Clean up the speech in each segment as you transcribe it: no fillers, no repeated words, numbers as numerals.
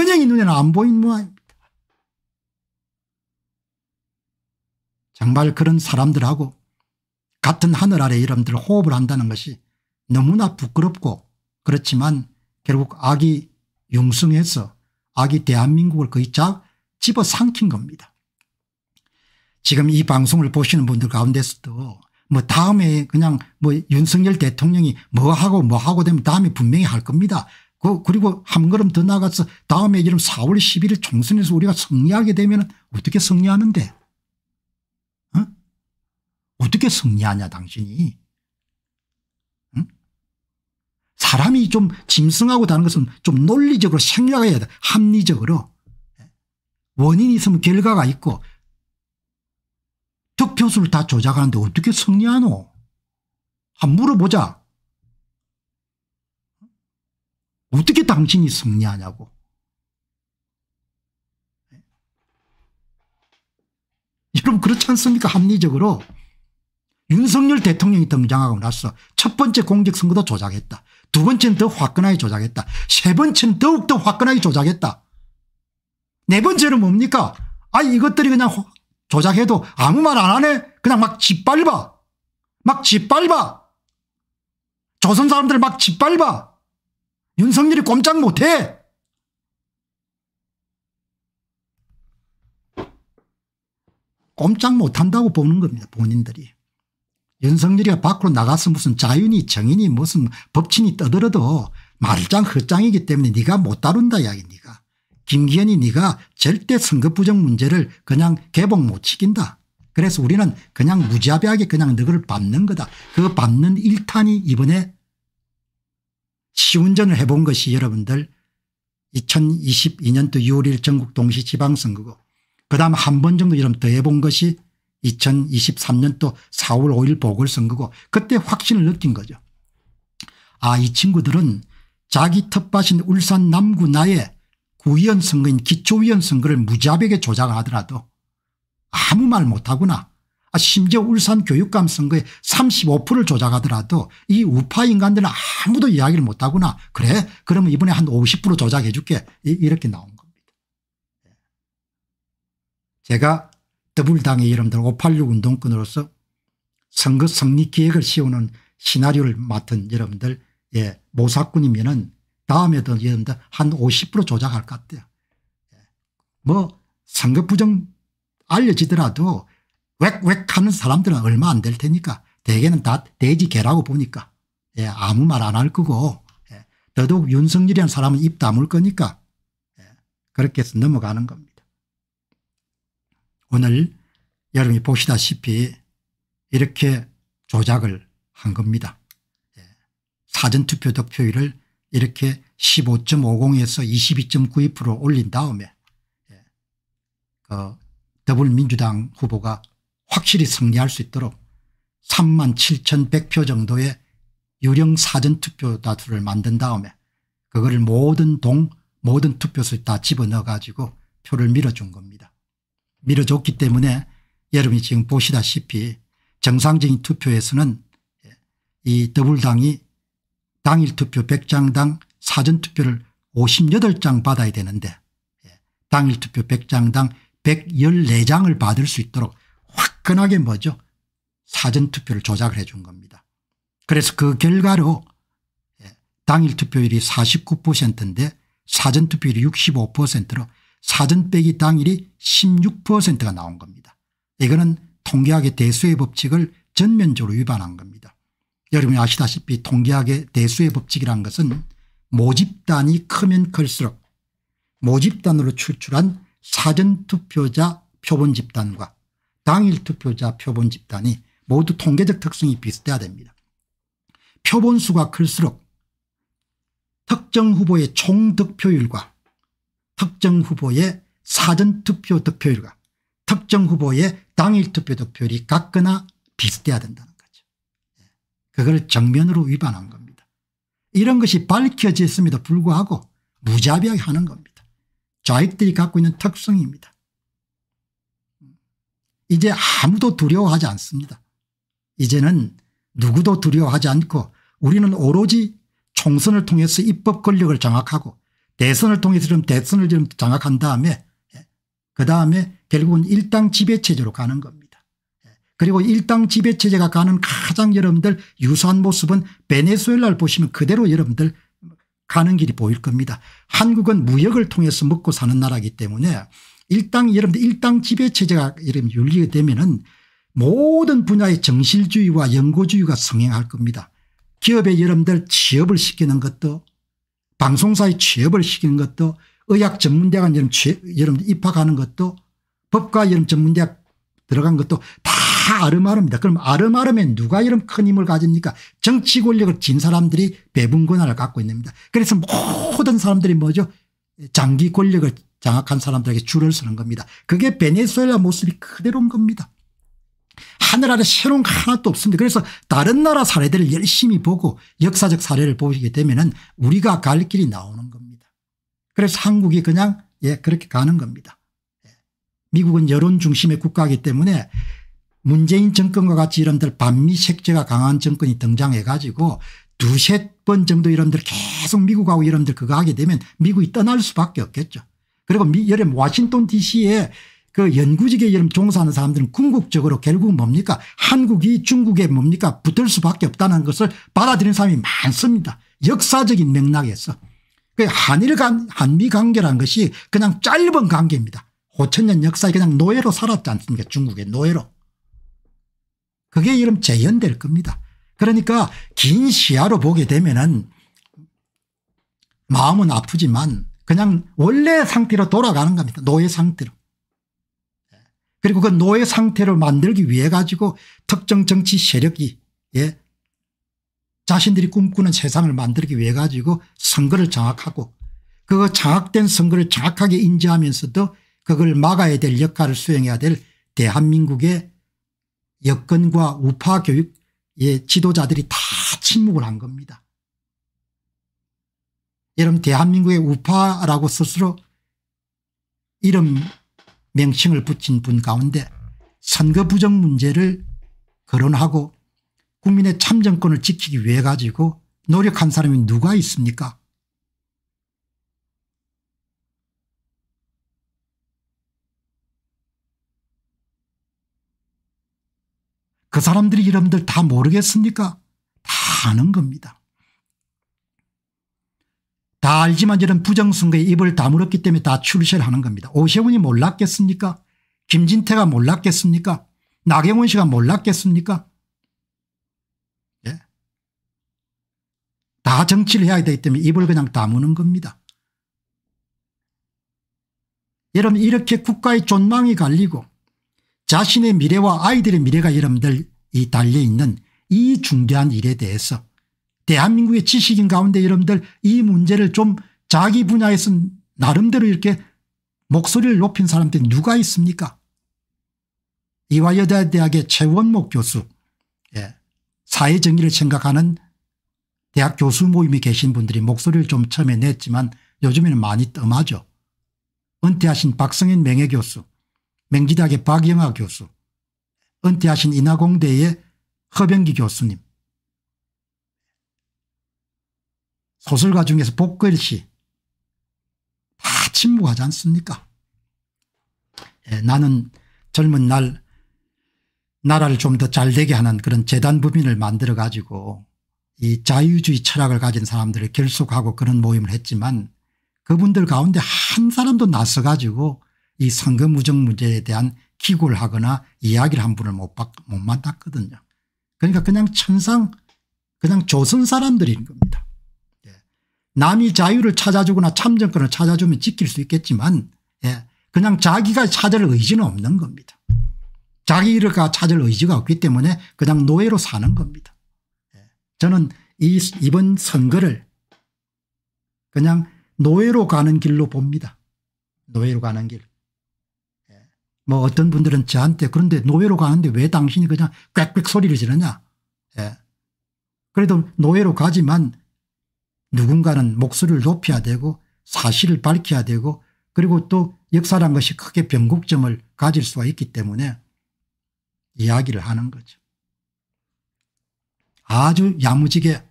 전형이 눈에는 안 보이는 모양입니다. 정말 그런 사람들하고 같은 하늘 아래 여러분들 호흡을 한다는 것이 너무나 부끄럽고 그렇지만 결국 악이 융성해서 악이 대한민국을 거의 집어삼킨 겁니다. 지금 이 방송을 보시는 분들 가운데서도 뭐 다음에 그냥 뭐 윤석열 대통령이 뭐 하고 되면 다음에 분명히 할 겁니다. 그리고 한 걸음 더 나가서 다음에 이런 4월 11일 총선에서 우리가 승리하게 되면 어떻게 승리하는데? 어? 어떻게 승리하냐 당신이? 응? 사람이 좀 짐승하고 다른 것은 좀 논리적으로 생각해야 돼. 합리적으로. 원인이 있으면 결과가 있고 득표수를 다 조작하는데 어떻게 승리하노? 한번 물어보자. 어떻게 당신이 승리하냐고. 여러분 그렇지 않습니까? 합리적으로. 윤석열 대통령이 등장하고 나서 첫 번째 공직선거도 조작했다. 두 번째는 더 화끈하게 조작했다. 세 번째는 더욱더 화끈하게 조작했다. 네 번째는 뭡니까? 이것들이 그냥 조작해도 아무 말 안 하네. 그냥 막 짓밟아. 조선 사람들 막 짓밟아. 윤석열이 꼼짝 못해. 꼼짝 못한다고 보는 겁니다. 본인들이. 윤석열이가 밖으로 나가서 무슨 자윤이 정인이 무슨 법친이 떠들어도 말짱 헛짱이기 때문에 네가 못 다룬다 이야기. 네가. 김기현이 네가 절대 선거 부정 문제를 그냥 개봉 못 시킨다. 그래서 우리는 그냥 무자비하게 그냥 너를 밟는 거다. 그 밟는 1탄이 이번에 시운전을 해본 것이 여러분들 2022년도 6월 1일 전국 동시지방선거고 그다음 한 번 정도 여러분 더 해본 것이 2023년도 4월 5일 보궐선거고 그때 확신을 느낀 거죠. 이 친구들은 자기 텃밭인 울산 남구 나의 구의원 선거인 기초위원 선거를 무자비하게 조작하더라도 아무 말 못하구나. 심지어 울산 교육감 선거에 35%를 조작하더라도 이 우파 인간들은 아무도 이야기를 못하구나. 그래 그러면 이번에 한 50% 조작해 줄게. 이렇게 나온 겁니다. 제가 더불당의 여러분들 586 운동권으로서 선거 승리 기획을 씌우는 시나리오를 맡은 여러분들 모사꾼이면은 다음에도 여러분들 한 50% 조작할 것 같아요. 뭐 선거 부정 알려지더라도 웩웩 하는 사람들은 얼마 안 될 테니까 대개는 다 돼지 개라고 보니까 아무 말 안 할 거고 더더욱 윤석열이라는 사람은 입 다물 거니까 그렇게 해서 넘어가는 겁니다. 오늘 여러분이 보시다시피 이렇게 조작을 한 겁니다. 사전투표 득표율을 이렇게 15.50에서 22.92% 올린 다음에 더불어민주당 후보가 확실히 승리할 수 있도록 37,100표 정도의 유령 사전투표 다수를 만든 다음에 그거를 모든 투표소에 다 집어넣어 가지고 표를 밀어준 겁니다. 밀어줬기 때문에 여러분이 지금 보시다시피 정상적인 투표에서는 이 더불당이 당일 투표 100장당 사전투표를 58장 받아야 되는데 당일 투표 100장당 114장을 받을 수 있도록 화끈하게 사전투표를 조작을 해 준 겁니다. 그래서 그 결과로 당일 투표율이 49%인데 사전투표율이 65%로 사전 빼기 당일이 16%가 나온 겁니다. 이거는 통계학의 대수의 법칙을 전면적으로 위반한 겁니다. 여러분이 아시다시피 통계학의 대수의 법칙이라는 것은 모집단이 크면 클수록 모집단으로 추출한 사전투표자 표본 집단과 당일 투표자 표본 집단이 모두 통계적 특성이 비슷해야 됩니다. 표본수가 클수록 특정 후보의 총득표율과 특정 후보의 사전투표 득표율과 특정 후보의 당일 투표 득표율이 같거나 비슷해야 된다는 거죠. 그걸 정면으로 위반한 겁니다. 이런 것이 밝혀졌음에도 불구하고 무자비하게 하는 겁니다. 좌익들이 갖고 있는 특성입니다. 이제 아무도 두려워하지 않습니다. 이제는 누구도 두려워하지 않고 우리는 오로지 총선을 통해서 입법 권력을 장악하고 대선을 통해서 좀 대선을 좀 장악한 다음에 그다음에 결국은 일당 지배체제로 가는 겁니다. 그리고 일당 지배체제가 가는 가장 여러분들 유사한 모습은 베네수엘라를 보시면 그대로 여러분들 가는 길이 보일 겁니다. 한국은 무역을 통해서 먹고 사는 나라이기 때문에 여러분들 일당 지배체제가 이런 윤리가 되면은 모든 분야의 정실주의와 연고주의가 성행할 겁니다. 기업에 여러분들 취업을 시키는 것도 방송사에 취업을 시키는 것도 의학 전문대학 여러분들 입학하는 것도 법과 전문대학 들어간 것도 다 아름아름입니다. 그럼 아름아름에 누가 이런 큰 힘을 가집니까? 정치 권력을 진 사람들이 배분 권한을 갖고 있습니다. 그래서 모든 사람들이 뭐죠? 장기 권력을 장악한 사람들에게 줄을 서는 겁니다. 그게 베네수엘라 모습이 그대로인 겁니다. 하늘 아래 새로운 거 하나도 없습니다. 그래서 다른 나라 사례들을 열심히 보고 역사적 사례를 보시게 되면은 우리가 갈 길이 나오는 겁니다. 그래서 한국이 그냥 그렇게 가는 겁니다. 미국은 여론 중심의 국가이기 때문에 문재인 정권과 같이 이런들 반미 색채가 강한 정권이 등장해 가지고 두세 번 정도 이런들 계속 미국하고 이런들 그거 하게 되면 미국이 떠날 수밖에 없겠죠. 그리고 여름 워싱턴 DC에 그 연구직에 여름 종사하는 사람들은 궁극적으로 결국 뭡니까? 한국이 중국에 뭡니까? 붙을 수밖에 없다는 것을 받아들이는 사람이 많습니다. 역사적인 맥락에서. 한미 관계라는 것이 그냥 짧은 관계입니다. 5,000년 역사에 그냥 노예로 살았지 않습니까? 중국의 노예로. 그게 이름 재현될 겁니다. 그러니까 긴 시야로 보게 되면은 마음은 아프지만 그냥 원래 상태로 돌아가는 겁니다. 노예 상태로. 그리고 그 노예 상태를 만들기 위해 가지고 특정 정치 세력이 자신들이 꿈꾸는 세상을 만들기 위해 가지고 선거를 장악하고 그 장악된 선거를 정확하게 인지하면서도 그걸 막아야 될 역할을 수행해야 될 대한민국의 여건과 우파 교육의 지도자들이 다 침묵을 한 겁니다. 여러분 대한민국의 우파라고 스스로 이름 명칭을 붙인 분 가운데 선거 부정 문제를 거론하고 국민의 참정권을 지키기 위해 가지고 노력한 사람이 누가 있습니까? 그 사람들이 여러분들 다 모르겠습니까? 다 아는 겁니다. 다 알지만 이런 부정선거에 입을 다물었기 때문에 다 출시를 하는 겁니다. 오세훈이 몰랐겠습니까? 김진태가 몰랐겠습니까? 나경원 씨가 몰랐겠습니까? 예. 다 정치를 해야 되기 때문에 입을 그냥 다무는 겁니다. 여러분 이렇게 국가의 존망이 갈리고 자신의 미래와 아이들의 미래가 여러분들 달려있는 이 중대한 일에 대해서 대한민국의 지식인 가운데 여러분들 이 문제를 좀 자기 분야에서 나름대로 이렇게 목소리를 높인 사람들이 누가 있습니까? 이화여자대학의 최원목 교수 사회정의를 생각하는 대학 교수 모임에 계신 분들이 목소리를 좀 처음에 냈지만 요즘에는 많이 뜸하죠. 은퇴하신 박성현 명예교수, 명지대학의 박영하 교수, 은퇴하신 인하공대의 허병기 교수님, 소설가 중에서 복걸 씨 다 침묵하지 않습니까? 나는 젊은 날 나라를 좀 더 잘되게 하는 그런 재단법인을 만들어 가지고 이 자유주의 철학을 가진 사람들을 결속하고 그런 모임을 했지만 그분들 가운데 한 사람도 나서 가지고 이 선거무정 문제에 대한 기고를 하거나 이야기를 한 분을 못 만났거든요. 그러니까 그냥 천상 그냥 조선 사람들인 겁니다. 남이 자유를 찾아주거나 참정권을 찾아주면 지킬 수 있겠지만 그냥 자기가 찾을 의지는 없는 겁니다. 자기가 찾을 의지가 없기 때문에 그냥 노예로 사는 겁니다. 저는 이번 선거를 그냥 노예로 가는 길로 봅니다. 노예로 가는 길. 뭐 어떤 분들은 저한테 그런데 노예로 가는데 왜 당신이 그냥 꽥꽥 소리를 지르냐. 그래도 노예로 가지만 누군가는 목소리를 높여야 되고 사실을 밝혀야 되고 그리고 또 역사란 것이 크게 변곡점을 가질 수가 있기 때문에 이야기를 하는 거죠. 아주 야무지게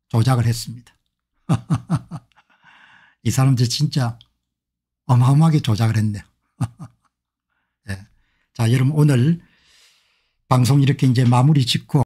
조작을 했습니다. 이 사람들 진짜 어마어마하게 조작을 했네요. 예. 자, 여러분 오늘 방송 이렇게 이제 마무리 짓고